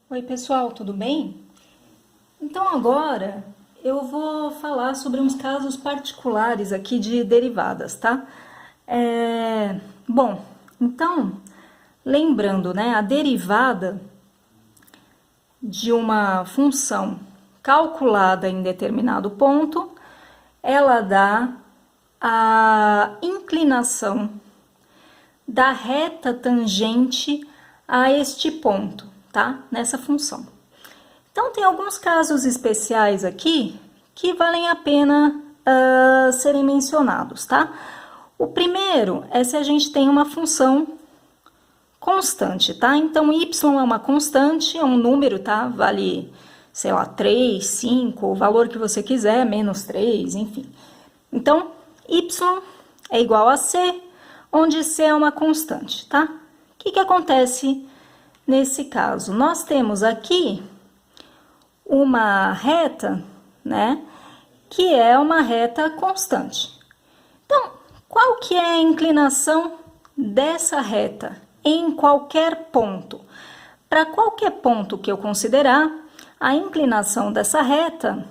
Oi, pessoal, tudo bem? Então, agora eu vou falar sobre uns casos particulares aqui de derivadas, tá? Bom, então, lembrando, né, a derivada de uma função calculada em determinado ponto, ela dá a inclinação da reta tangente a este ponto, tá? Nessa função. Então, tem alguns casos especiais aqui que valem a pena serem mencionados, tá? O primeiro é se a gente tem uma função constante, tá? Então, y é uma constante, é um número, tá? Vale, sei lá, 3, 5, o valor que você quiser, menos 3, enfim. Então, y é igual a c, onde c é uma constante, tá? O que acontece nesse caso? Nós temos aqui uma reta, né, que é uma reta constante. Então, qual que é a inclinação dessa reta em qualquer ponto? Para qualquer ponto que eu considerar, a inclinação dessa reta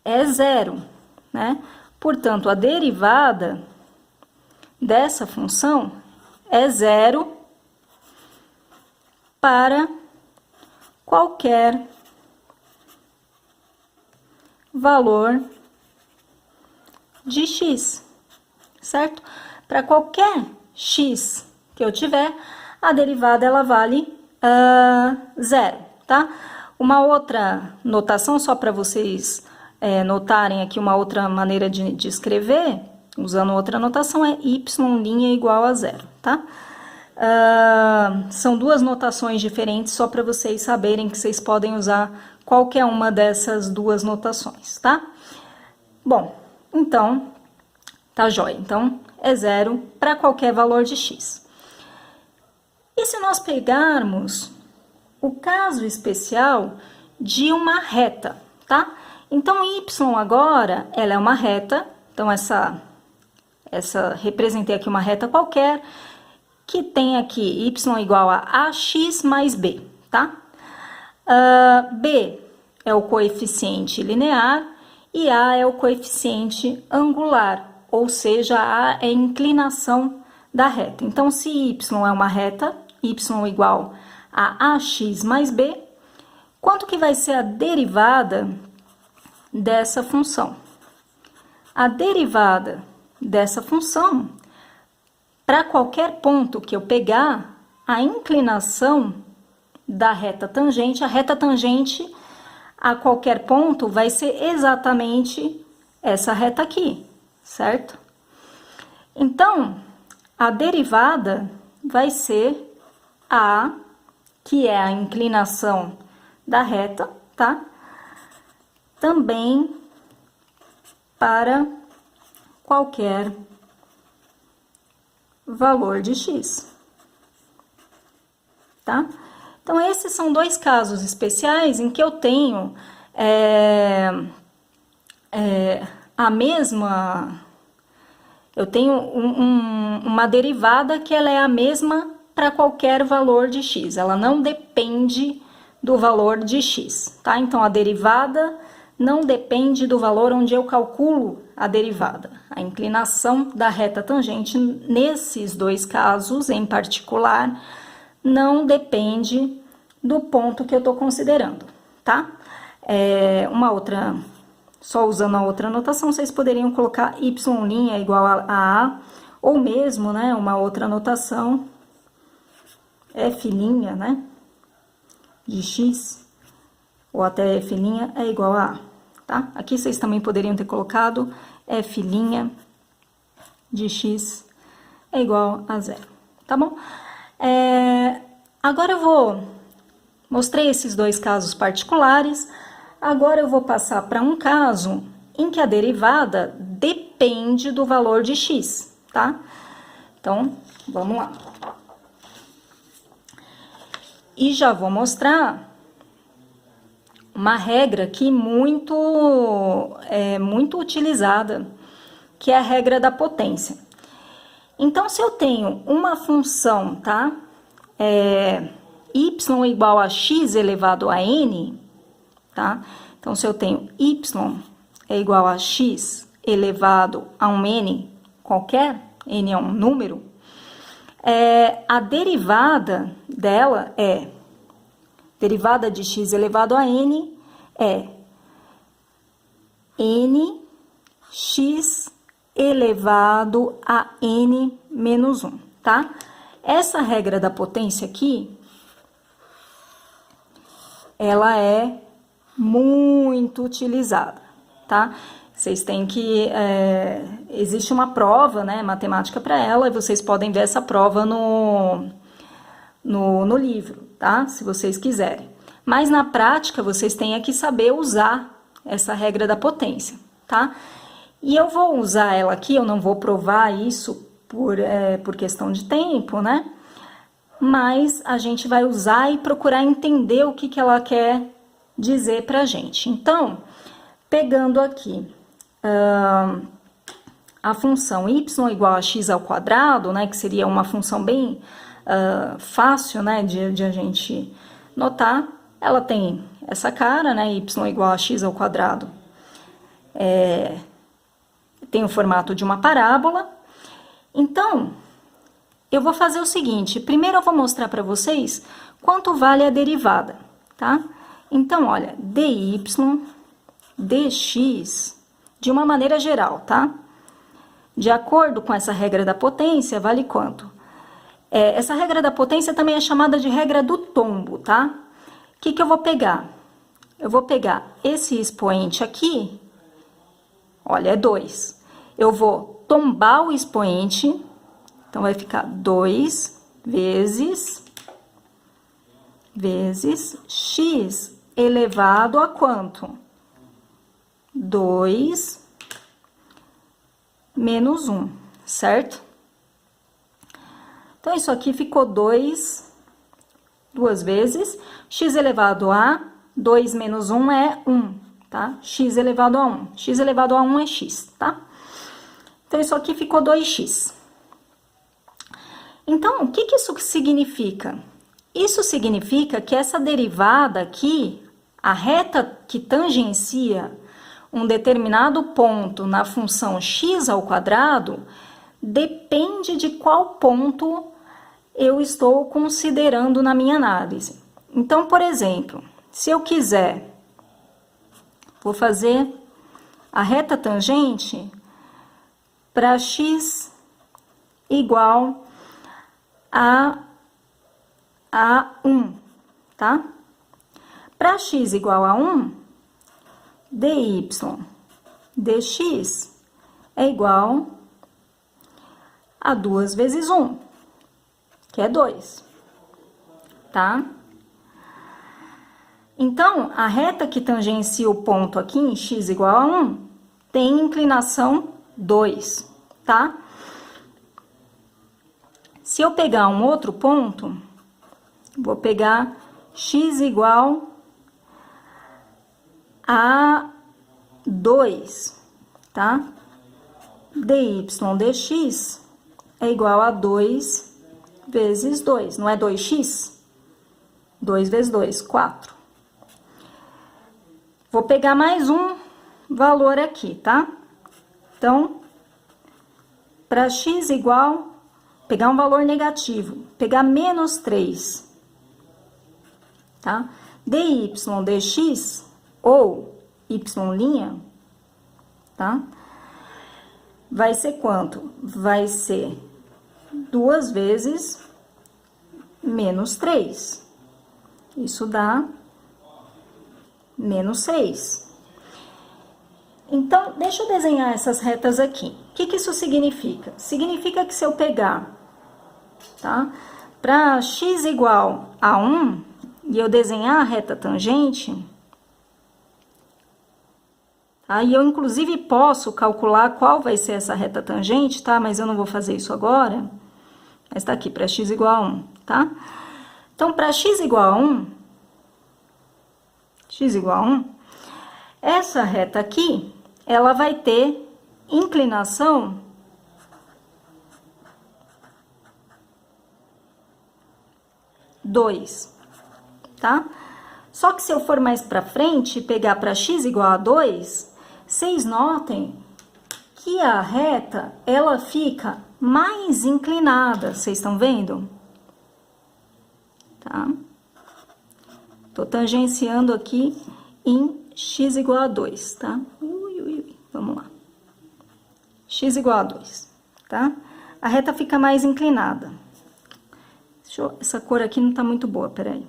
é zero, né? Portanto, a derivada dessa função é zero para qualquer valor de x, certo? Para qualquer x que eu tiver, a derivada ela vale zero, tá? Uma outra notação, só para vocês notarem aqui uma outra maneira de escrever, usando outra notação, é y' igual a zero, tá? São duas notações diferentes, só para vocês saberem que vocês podem usar qualquer uma dessas duas notações, tá? Bom, então, tá jóia. Então, é zero para qualquer valor de x. E se nós pegarmos o caso especial de uma reta, tá? Então, y agora, ela é uma reta, então representei aqui uma reta qualquer, que tem aqui y igual a ax mais b, tá? B é o coeficiente linear e A é o coeficiente angular, ou seja, A é a inclinação da reta. Então, se y é uma reta, y igual a ax mais b, quanto que vai ser a derivada dessa função? A derivada dessa função, para qualquer ponto que eu pegar, a inclinação da reta tangente, a reta tangente a qualquer ponto vai ser exatamente essa reta aqui, certo? Então, a derivada vai ser a, que é a inclinação da reta, tá? Também para qualquer valor de x, tá? Então, esses são dois casos especiais em que eu tenho a mesma... Eu tenho uma derivada que ela é a mesma para qualquer valor de x. Ela não depende do valor de x, tá? Então, a derivada não depende do valor onde eu calculo a derivada. A inclinação da reta tangente, nesses dois casos em particular, não depende do ponto que eu estou considerando, tá? Uma outra, só usando a outra notação, vocês poderiam colocar y' igual a ou mesmo, né, uma outra notação, f', né, de x, ou até f' é igual a tá? Aqui vocês também poderiam ter colocado f' de x é igual a zero, tá bom? Agora eu mostrei esses dois casos particulares, agora eu vou passar para um caso em que a derivada depende do valor de x, tá? Então, vamos lá. E já vou mostrar uma regra aqui muito utilizada, que é a regra da potência. Então, se eu tenho uma função, tá? y igual a x elevado a n, tá? Então, se eu tenho y é igual a x elevado a um n qualquer, n é um número, a derivada dela derivada de x elevado a n é nx elevado a n menos 1, tá? Essa regra da potência aqui, ela é muito utilizada, tá? Vocês têm que... existe uma prova, né, matemática para ela, e vocês podem ver essa prova no livro, tá? Se vocês quiserem. Mas na prática, vocês têm que saber usar essa regra da potência, tá? E eu vou usar ela aqui, eu não vou provar isso por questão de tempo, né? Mas a gente vai usar e procurar entender o que ela quer dizer pra gente. Então, pegando aqui a função y igual a x ao quadrado, né? Que seria uma função bem fácil, né? De a gente notar. Ela tem essa cara, né? Y igual a x ao quadrado. Tem o formato de uma parábola. Então, eu vou fazer o seguinte. Primeiro eu vou mostrar para vocês quanto vale a derivada, tá? Então, olha, dy, dx, de uma maneira geral, tá? De acordo com essa regra da potência, vale quanto? Essa regra da potência também é chamada de regra do tombo, tá? O que eu vou pegar? Eu vou pegar esse expoente aqui, olha, é 2. Eu vou tombar o expoente, então vai ficar 2 vezes x elevado a quanto? 2 menos 1, certo? Então, isso aqui ficou 2 vezes. X elevado a 2 menos 1 é 1, tá? X elevado a 1. X elevado a 1 é x, tá? Então, isso aqui ficou 2x. Então, o que isso significa? Isso significa que essa derivada aqui, a reta que tangencia um determinado ponto na função x ao quadrado, depende de qual ponto eu estou considerando na minha análise. Então, por exemplo, se eu quiser, vou fazer a reta tangente para x igual a 1, tá? Para x igual a 1, dy dx é igual a 2 vezes 1, que é 2, tá? Então, a reta que tangencia o ponto aqui em x igual a 1 tem inclinação 2, tá? Se eu pegar um outro ponto, vou pegar x igual a 2, tá? dy dx é igual a 2 vezes 2, não é 2x? 2 vezes 2, 4. Vou pegar mais um valor aqui, tá? Então, para x igual, pegar um valor negativo, pegar menos 3, tá? dy dx, ou y', tá? Vai ser quanto? Vai ser 2 vezes menos 3. Isso dá menos 6. Então, deixa eu desenhar essas retas aqui. O que isso significa? Significa que se eu pegar, tá? Para x igual a 1, e eu desenhar a reta tangente, aí eu, inclusive, posso calcular qual vai ser essa reta tangente, tá? Mas eu não vou fazer isso agora. Mas tá aqui, para x igual a 1, tá? Então, para x igual a 1, essa reta aqui, ela vai ter inclinação 2, tá? Só que se eu for mais para frente e pegar para x igual a 2, vocês notem que a reta, ela fica mais inclinada, vocês estão vendo? Tá? Tô tangenciando aqui em x igual a 2, tá? Vamos lá. X igual a 2, tá? A reta fica mais inclinada. Essa cor aqui não tá muito boa, peraí.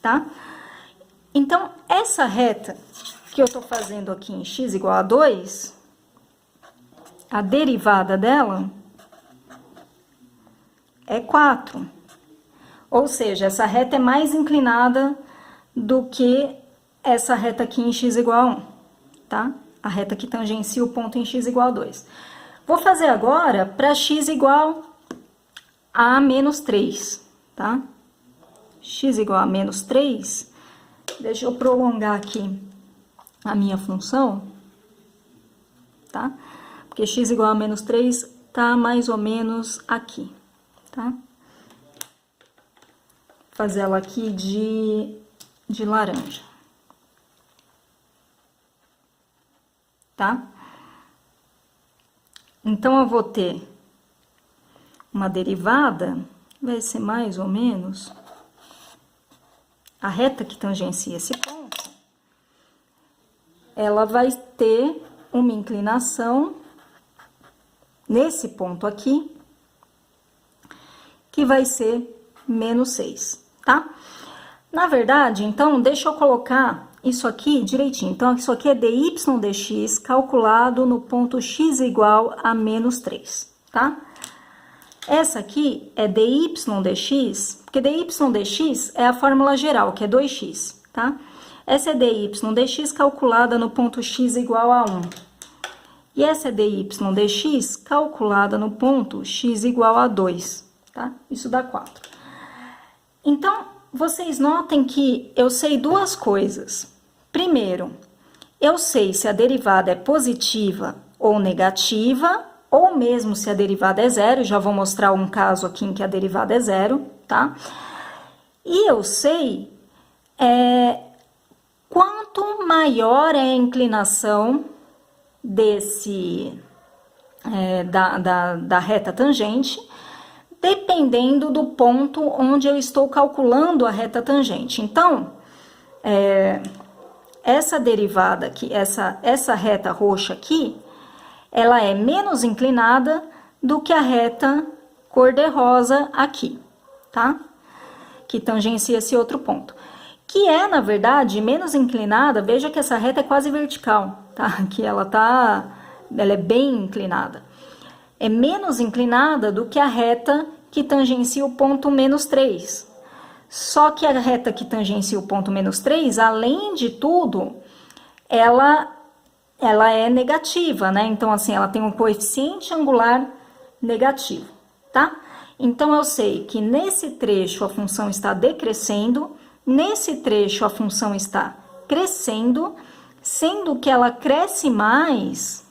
Tá? Então, essa reta que eu tô fazendo aqui em x igual a 2, a derivada dela é 4. Ou seja, essa reta é mais inclinada do que essa reta aqui em x igual a 1, tá? A reta que tangencia o ponto em x igual a 2. Vou fazer agora para x igual a menos 3, tá? X igual a menos 3, deixa eu prolongar aqui a minha função, tá? Porque x igual a menos 3 tá mais ou menos aqui, tá? Vou fazer ela aqui de laranja, tá? Então, eu vou ter uma derivada, vai ser mais ou menos a reta que tangencia esse ponto, ela vai ter uma inclinação nesse ponto aqui, que vai ser menos 6, tá? Na verdade, então, deixa eu colocar isso aqui direitinho. Então, isso aqui é dy dx calculado no ponto x igual a menos 3, tá? Essa aqui é dy dx, porque dy dx é a fórmula geral, que é 2x, tá? Essa é dy dx calculada no ponto x igual a 1. E essa é dy dx calculada no ponto x igual a 2, tá? Isso dá 4. Então, vocês notem que eu sei duas coisas. Primeiro, eu sei se a derivada é positiva ou negativa, ou mesmo se a derivada é zero. Já vou mostrar um caso aqui em que a derivada é zero, tá? E eu sei quanto maior é a inclinação da reta tangente, dependendo do ponto onde eu estou calculando a reta tangente. Então, essa derivada aqui, essa reta roxa aqui, ela é menos inclinada do que a reta cor-de-rosa aqui, tá? Que tangencia esse outro ponto. Que é, na verdade, menos inclinada, veja que essa reta é quase vertical, tá? Que ela é bem inclinada. É menos inclinada do que a reta que tangencia o ponto menos 3. Só que a reta que tangencia o ponto menos 3, além de tudo, ela é negativa, né? Então, assim, ela tem um coeficiente angular negativo, tá? Então, eu sei que nesse trecho a função está decrescendo, nesse trecho a função está crescendo, sendo que ela cresce mais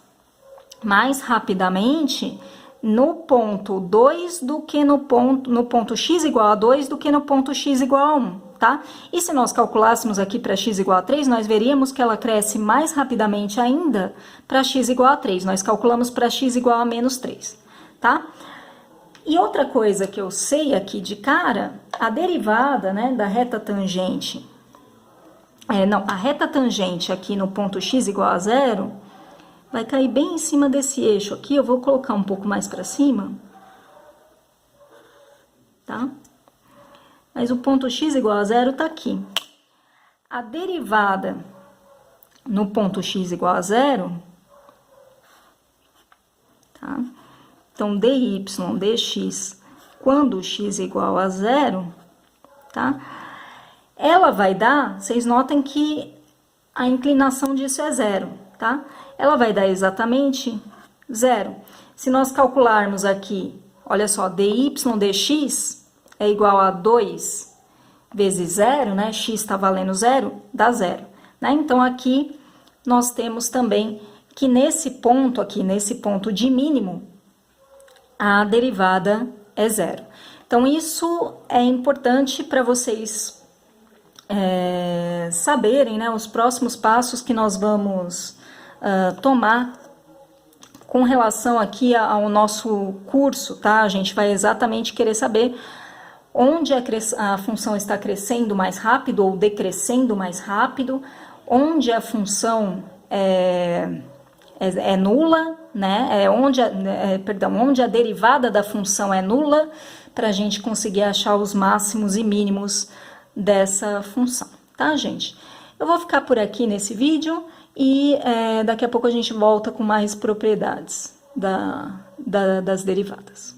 rapidamente no ponto 2 do que no ponto x igual a 2 do que no ponto x igual a 1, tá? E se nós calculássemos aqui para x igual a 3, nós veríamos que ela cresce mais rapidamente ainda para x igual a 3. Nós calculamos para x igual a menos 3, tá? E outra coisa que eu sei aqui de cara, a derivada, né, da reta tangente, a reta tangente aqui no ponto x igual a 0, vai cair bem em cima desse eixo aqui. Eu vou colocar um pouco mais para cima, tá? Mas o ponto x igual a 0 tá aqui. A derivada no ponto x igual a 0, tá? Então, dy dx, quando x igual a 0, tá? Ela vai dar, vocês notem que a inclinação disso é 0, tá? Ela vai dar exatamente 0. Se nós calcularmos aqui, olha só, dy dx é igual a 2 vezes 0, né? X está valendo 0, dá 0, né? Então, aqui nós temos também que nesse ponto aqui, nesse ponto de mínimo, a derivada é zero. Então, isso é importante para vocês saberem, né, os próximos passos que nós vamos tomar com relação aqui ao nosso curso, tá? A gente vai exatamente querer saber onde a função está crescendo mais rápido ou decrescendo mais rápido, onde a função é nula, né? Onde a derivada da função é nula, para a gente conseguir achar os máximos e mínimos dessa função, tá, gente? Eu vou ficar por aqui nesse vídeo e daqui a pouco a gente volta com mais propriedades das derivadas.